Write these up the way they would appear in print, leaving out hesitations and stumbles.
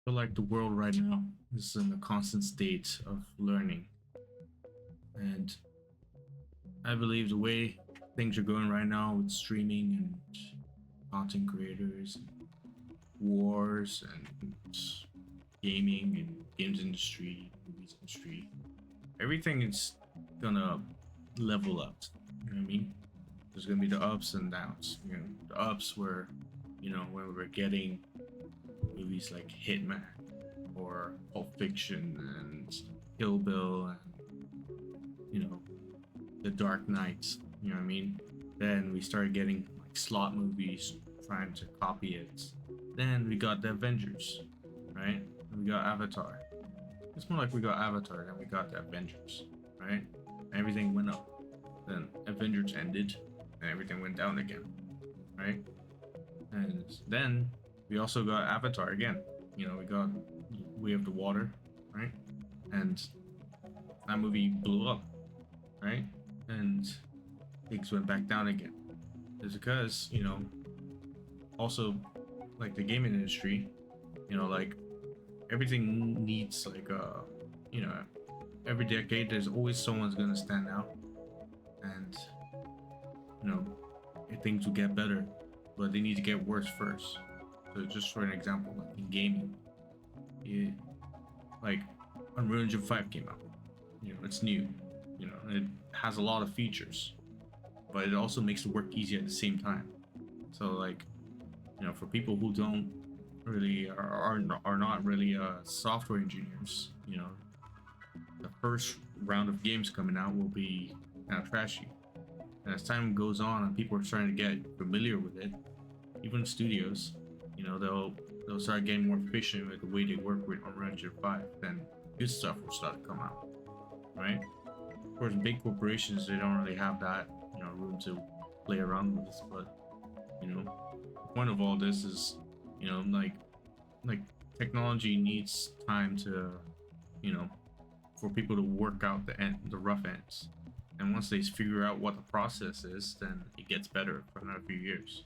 Feel like the world right now is in a constant state of learning. And I believe the way things are going right now with streaming and content creators, and wars, and gaming and games industry, movies industry, everything is gonna level up. You know what I mean? There's gonna be the ups and downs. You know, the ups where, when we're getting movies like Hitman or Pulp Fiction and Kill Bill and The Dark Knight. You know what I mean? Then we started getting like slot movies trying to copy it. Then we got the Avengers, right? And we got Avatar. It's more like we got Avatar, then we got the Avengers, right? And everything went up. Then Avengers ended, and everything went down again, right? And then we also got Avatar again. We got Way of the Water, right? And that movie blew up, right? And things went back down again. It's because, also like the gaming industry, like everything needs like every decade there's always someone's gonna stand out and things will get better, but they need to get worse first. So just for an example, like in gaming, it, like Unreal Engine 5 came out. It's new. It has a lot of features, but it also makes the work easier at the same time. So like, for people who don't really are not really software engineers, the first round of games coming out will be kind of trashy. And as time goes on and people are starting to get familiar with it, even studios, they'll start getting more efficient with the way they work with Unreal Engine 5. Then good stuff will start to come out, right? Of course, big corporations, they don't really have that room to play around with this. But the point of all this is, like technology needs time to, for people to work out the rough ends. And once they figure out what the process is, then it gets better for another few years.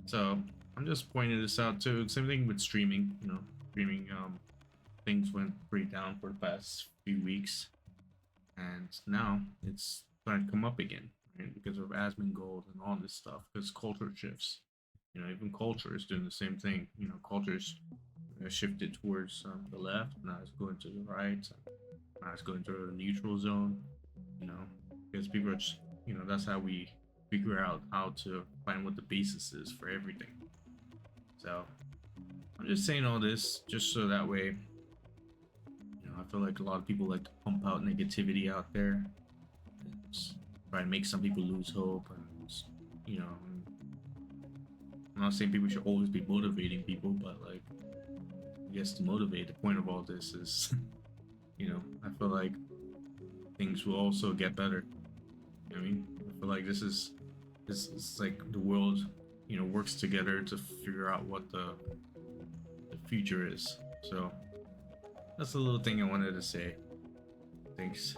So I'm just pointing this out too. Same thing with streaming. Streaming things went pretty down for the past few weeks, and now it's starting to come up again, right? Because of Asmongold and all this stuff. Because culture shifts. Even culture is doing the same thing. Culture's shifted towards the left. Now it's going to the right. Now it's going to the neutral zone. Because people are just, that's how we figure out how to find what the basis is for everything. So I'm just saying all this just so that way, I feel like a lot of people like to pump out negativity out there and try to make some people lose hope. And I'm not saying people should always be motivating people, but like, I guess to motivate, the point of all this is, I feel like things will also get better. I mean, I feel like this is like the world, works together to figure out what the future is. So that's a little thing I wanted to say. Thanks.